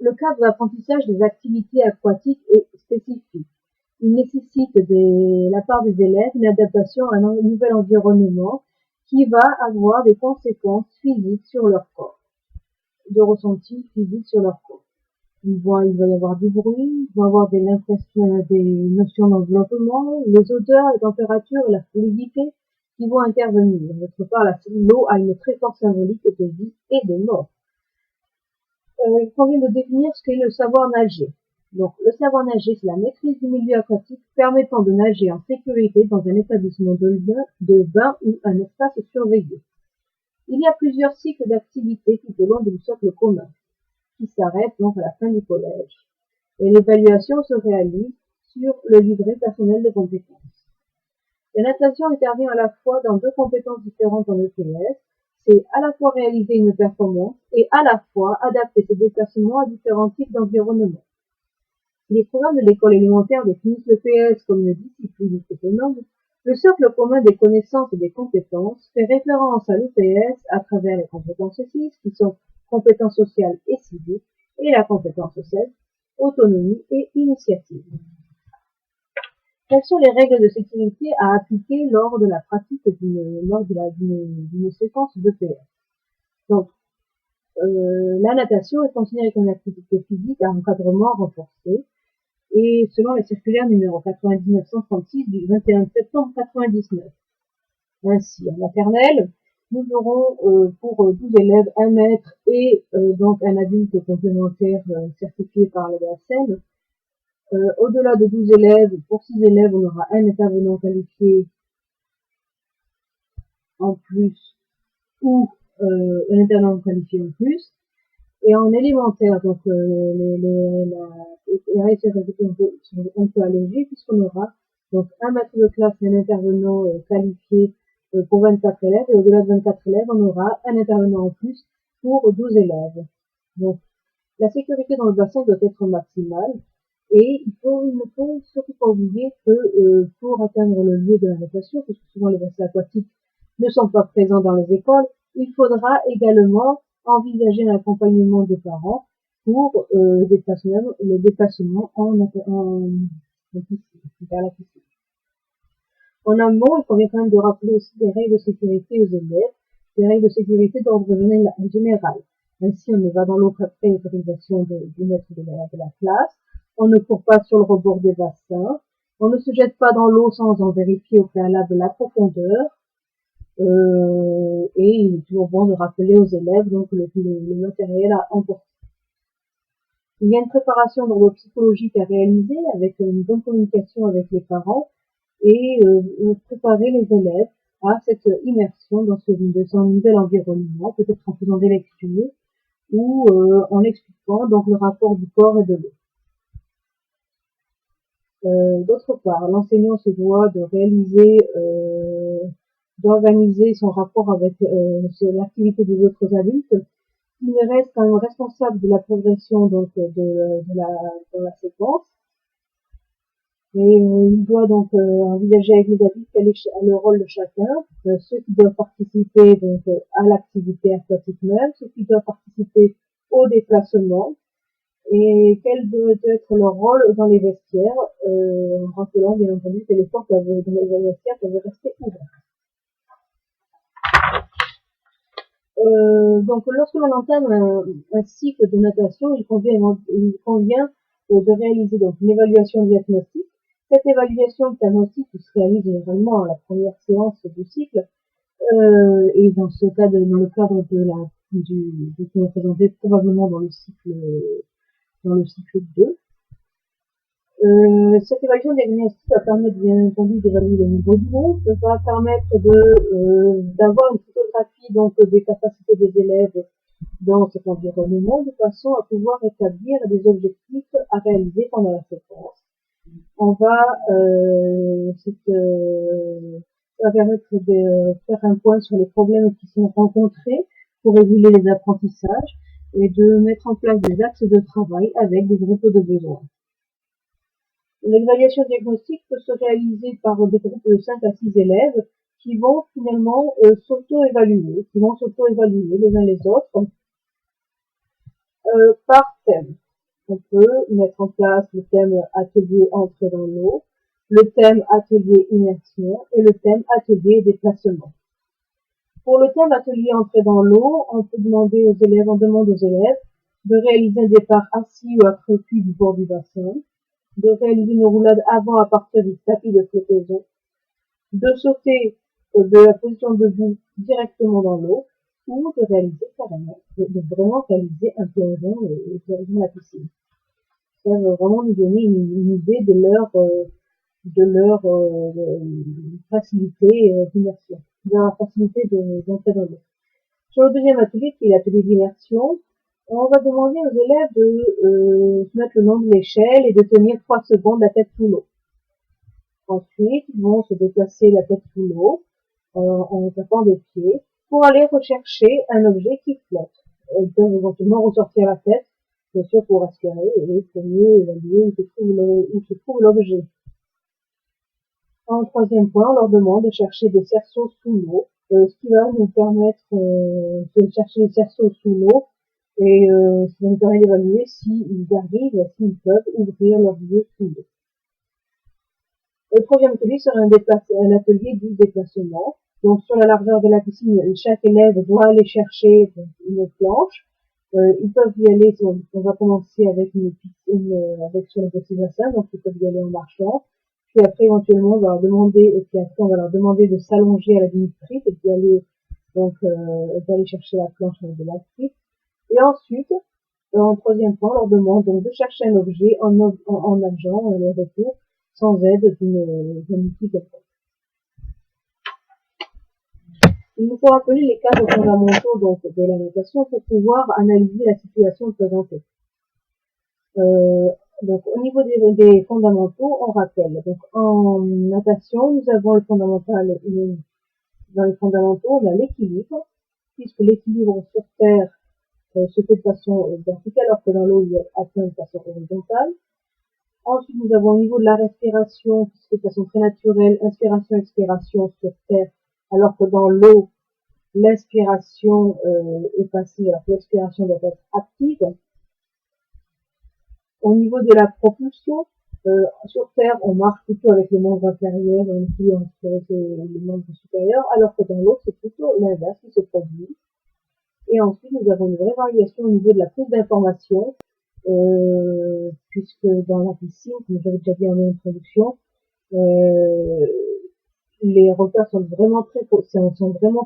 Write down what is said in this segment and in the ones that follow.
Le cadre d'apprentissage des activités aquatiques est spécifique. Il nécessite de la part des élèves une adaptation à un nouvel environnement qui va avoir des conséquences physiques sur leur corps, de ressenti physique sur leur corps. Il va y avoir du bruit, il va y avoir des notions d'enveloppement, les odeurs, les températures et la fluidité qui vont intervenir. D'autre part, l'eau a une très forte symbolique de vie et de mort. Il convient de définir ce qu'est le savoir nager. Donc, le savoir nager, c'est la maîtrise du milieu aquatique permettant de nager en sécurité dans un établissement de bain ou un espace surveillé. Il y a plusieurs cycles d'activités tout au long du socle commun, qui s'arrêtent donc à la fin du collège. Et l'évaluation se réalise sur le livret personnel de compétences. La natation intervient à la fois dans deux compétences différentes en EPS, c'est à la fois réaliser une performance et à la fois adapter ses déplacements à différents types d'environnements. Les programmes de l'école élémentaire définissent l'EPS comme une discipline autonome. Le socle commun des connaissances et des compétences fait référence à l'EPS à travers les compétences 6 qui sont compétences sociales et civiques et la compétence 7, autonomie et initiative. Quelles sont les règles de sécurité à appliquer lors de la pratique d'une séquence d'EPS? Donc, la natation est considérée comme une activité physique à encadrement renforcé et selon la circulaire numéro 9936 du 21 septembre 99. Ainsi, en maternelle, nous aurons pour 12 élèves 1 mètre et donc un adulte complémentaire certifié par la DACEN. Au-delà de 12 élèves, pour 6 élèves, on aura un intervenant qualifié en plus ou un intervenant qualifié en plus. Et en élémentaire, donc les règles sont un peu allégées puisqu'on aura donc un maître de classe et un intervenant qualifié pour 24 élèves. Et au-delà de 24 élèves, on aura un intervenant en plus pour 12 élèves. Donc la sécurité dans le bassin doit être maximale. Et il ne faut surtout pas oublier que pour atteindre le lieu de la natation, puisque souvent les bassins aquatiques ne sont pas présents dans les écoles, il faudra également envisager l'accompagnement des parents pour le déplacement vers la piscine. En amont, il convient quand même de rappeler aussi des règles de sécurité aux élèves, des règles de sécurité d'ordre général. Ainsi, on ne va dans l'eau qu'après l'autorisation du maître de la classe. On ne court pas sur le rebord des bassins. On ne se jette pas dans l'eau sans en vérifier au préalable la profondeur. Et il est toujours bon de rappeler aux élèves donc le matériel à emporter. Il y a une préparation psychologique à réaliser avec une bonne communication avec les parents et préparer les élèves à cette immersion dans ce nouvel environnement, peut-être en faisant des lectures ou en expliquant donc le rapport du corps et de l'eau. D'autre part, l'enseignant se doit de d'organiser son rapport avec l'activité des autres adultes. Il reste quand même responsable de la progression donc de la séquence. Et il doit donc envisager avec les adultes quel est le rôle de chacun, ceux qui doivent participer donc à l'activité aquatique même, ceux qui doivent participer au déplacement, et quel doit être leur rôle dans les vestiaires, en rappelant bien entendu que les portes dans les vestiaires peuvent rester ouvertes. Donc lorsque l'on entame un cycle de natation, il convient de réaliser donc une évaluation diagnostique. Cette évaluation diagnostique se réalise généralement à la première séance du cycle, et dans le cadre de ce qu'on va présenter probablement dans le cycle 2. Cette évaluation diagnostique va permettre bien entendu d'évaluer le niveau du groupe, va permettre d'avoir une photographie donc des capacités des élèves dans cet environnement de façon à pouvoir établir des objectifs à réaliser pendant la séquence. On va ça va permettre de faire un point sur les problèmes qui sont rencontrés pour réguler les apprentissages et de mettre en place des axes de travail avec des groupes de besoins. L'évaluation diagnostique peut se réaliser par des groupes de 5 à 6 élèves qui vont finalement s'auto-évaluer les uns les autres par thème. on peut mettre en place le thème atelier entrée dans l'eau, le thème atelier immersion et le thème atelier déplacement. Pour le thème atelier entrée dans l'eau, on demande aux élèves de réaliser un départ assis ou accroupi du bord du bassin, de réaliser une roulade avant à partir du tapis de flottaison, de sauter de la position debout directement dans l'eau, ou de réaliser carrément, de vraiment réaliser un plongeon dans la piscine. Ça va vraiment nous donner une idée de leur facilité d'immersion, de leur facilité d'entrer dans l'eau. Sur le deuxième atelier, qui est l'atelier d'immersion, on va demander aux élèves de se mettre le long de l'échelle et de tenir 3 secondes la tête sous l'eau. Ensuite, ils vont se déplacer la tête sous l'eau en tapant des pieds pour aller rechercher un objet qui flotte. Ils peuvent éventuellement ressortir la tête, bien sûr pour respirer et pour mieux évaluer où se trouve l'objet. En troisième point, on leur demande de chercher des cerceaux sous l'eau, ce qui va nous permettre de chercher des cerceaux sous l'eau et ça nous permet d'évaluer s'ils peuvent ouvrir leurs yeux sous l'eau. Le troisième atelier sera un atelier du déplacement. Donc sur la largeur de la piscine, chaque élève doit aller chercher une planche. Ils peuvent y aller, on va commencer avec une piscine sur le petit bassin, donc ils peuvent y aller en marchant. Puis après, éventuellement, on va leur demander de s'allonger à la limite et d'y aller, d'aller chercher la planche de la tripe. Et ensuite, en troisième point, on leur demande donc de chercher un objet en nageant le retour sans aide d'un outil quelconque. Il nous faut rappeler les cadres fondamentaux donc de la natation pour pouvoir analyser la situation présentée. Donc au niveau des fondamentaux, on rappelle. Donc en natation, nous avons le fondamental. Dans les fondamentaux, on a l'équilibre, puisque l'équilibre sur terre se fait de façon verticale, alors que dans l'eau, il est atteint de façon horizontale. Ensuite, nous avons au niveau de la respiration, qui se fait de façon très naturelle, inspiration-expiration sur terre, alors que dans l'eau, l'inspiration est passive, alors que l'expiration doit être active. Au niveau de la propulsion, sur terre, on marche plutôt avec les membres inférieurs, on utilise avec les membres supérieurs, alors que dans l'eau, c'est plutôt l'inverse qui se produit. Et ensuite, nous avons une vraie variation au niveau de la prise d'information, puisque dans la piscine, comme j'avais déjà dit en introduction, les repères sont vraiment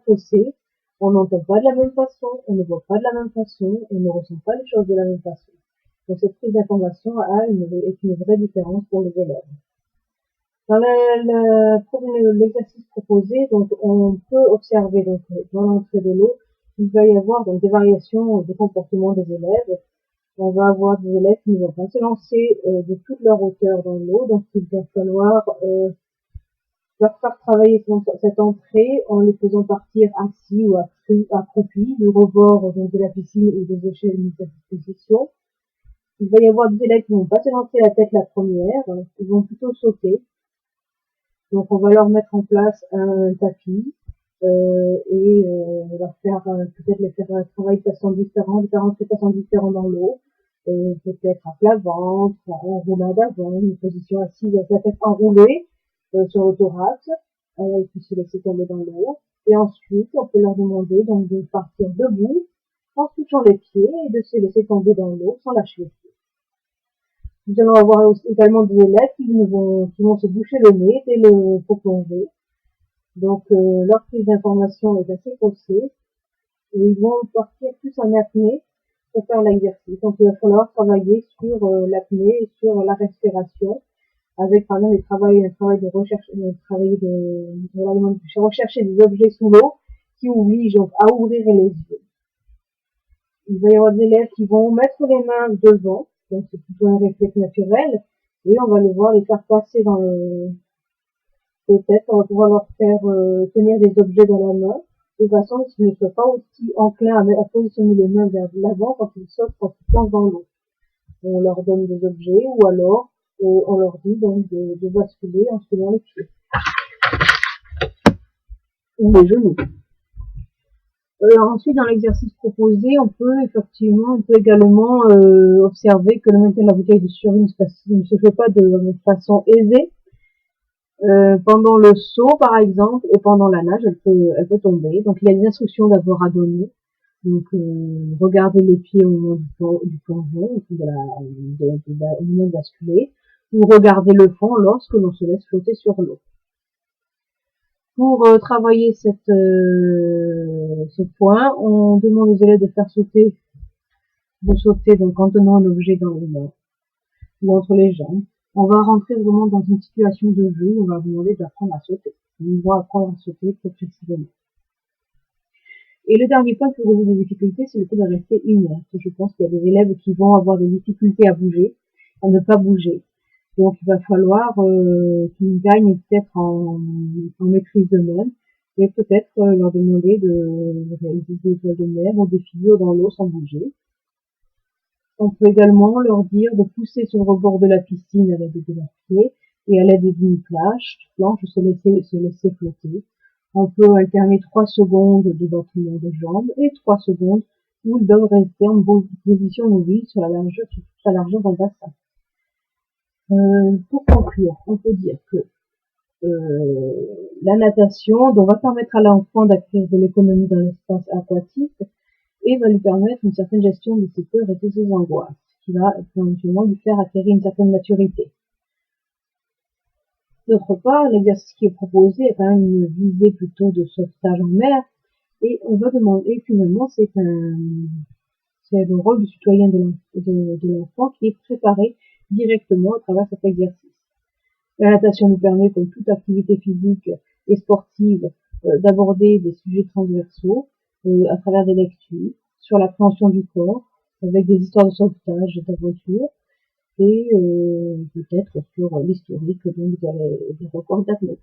faussés. On n'entend pas de la même façon, on ne voit pas de la même façon, on ne ressent pas les choses de la même façon. Donc cette prise d'information est une vraie différence pour les élèves. Pour l'exercice proposé, donc on peut observer donc dans l'entrée de l'eau, il va y avoir donc des variations de comportement des élèves. On va avoir des élèves qui ne vont pas se lancer de toute leur hauteur dans l'eau, donc il va falloir leur faire travailler cette entrée en les faisant partir assis ou accroupis du rebord donc de la piscine ou des échelles mises à disposition. Il va y avoir des élèves qui ne vont pas se lancer la tête la première, ils vont plutôt sauter. Donc on va leur mettre en place un tapis et leur faire peut-être les faire travailler de façon différente dans l'eau. Peut-être à plat ventre, en roulade avant, une position assise avec la tête enroulée sur le thorax, et puis se laisser tomber dans l'eau. Et ensuite, on peut leur demander donc de partir debout, en touchant les pieds, et de se laisser tomber dans l'eau sans lâcher les pieds. Nous allons avoir également des élèves qui vont se boucher le nez pour plonger. Donc leur prise d'information est assez faussée, et ils vont partir plus en apnée pour faire l'exercice. Donc il va falloir travailler sur l'apnée et sur la respiration, avec par exemple un travail de recherche, rechercher des objets sous l'eau qui obligent donc à ouvrir les yeux. Il va y avoir des élèves qui vont mettre les mains devant, donc c'est plutôt un réflexe naturel, et on va les faire passer peut-être on va pouvoir leur faire tenir des objets dans la main, de façon qu'ils ne soient pas aussi enclins à positionner les mains vers l'avant quand ils sautent, quand ils plongent dans l'eau. On leur donne des objets, ou alors on leur dit donc de basculer en suivant les pieds ou les genoux. Ensuite, dans l'exercice proposé, on peut également observer que le maintien de la bouteille de survie ne se fait pas de façon aisée. Pendant le saut, par exemple, et pendant la nage, elle peut tomber. Donc, il y a des instructions d'abord à donner. Donc, regarder les pieds au moment du plongeon, au moment de basculer, ou regarder le fond lorsque l'on se laisse flotter sur l'eau. Pour travailler ce point, on demande aux élèves de sauter donc en tenant un objet dans les mains ou entre les jambes. On va rentrer vraiment dans une situation de jeu, on va leur demander d'apprendre à sauter. Ils vont apprendre à sauter progressivement. Et le dernier point qui pose des difficultés, c'est le fait de rester inerte. Je pense qu'il y a des élèves qui vont avoir des difficultés à bouger, à ne pas bouger. Donc il va falloir qu'ils gagnent peut-être en maîtrise d'eux-mêmes et peut-être leur demander de réaliser des étoiles de mer ou des figures dans l'eau sans bouger. On peut également leur dire de pousser sur le rebord de la piscine à l'aide de leurs pieds et à l'aide d'une planche se laisser flotter. On peut alterner 3 secondes de battement de jambes et 3 secondes où ils doivent rester en position mobile sur toute la largeur d'un bassin. Pour conclure, on peut dire que la natation va permettre à l'enfant d'acquérir de l'économie dans l'espace aquatique et va lui permettre une certaine gestion de ses peurs et de ses angoisses, qui va éventuellement lui faire acquérir une certaine maturité. D'autre part, l'exercice qui est proposé a quand même une visée plutôt de sauvetage en mer, et on va demander finalement, c'est le rôle du citoyen de l'enfant qui est préparé directement à travers cet exercice. La natation nous permet, comme toute activité physique et sportive, d'aborder des sujets transversaux à travers des lectures sur l'appréhension du corps, avec des histoires de sauvetage et d'aventure, et peut-être sur l'historique donc des records d'athlètes.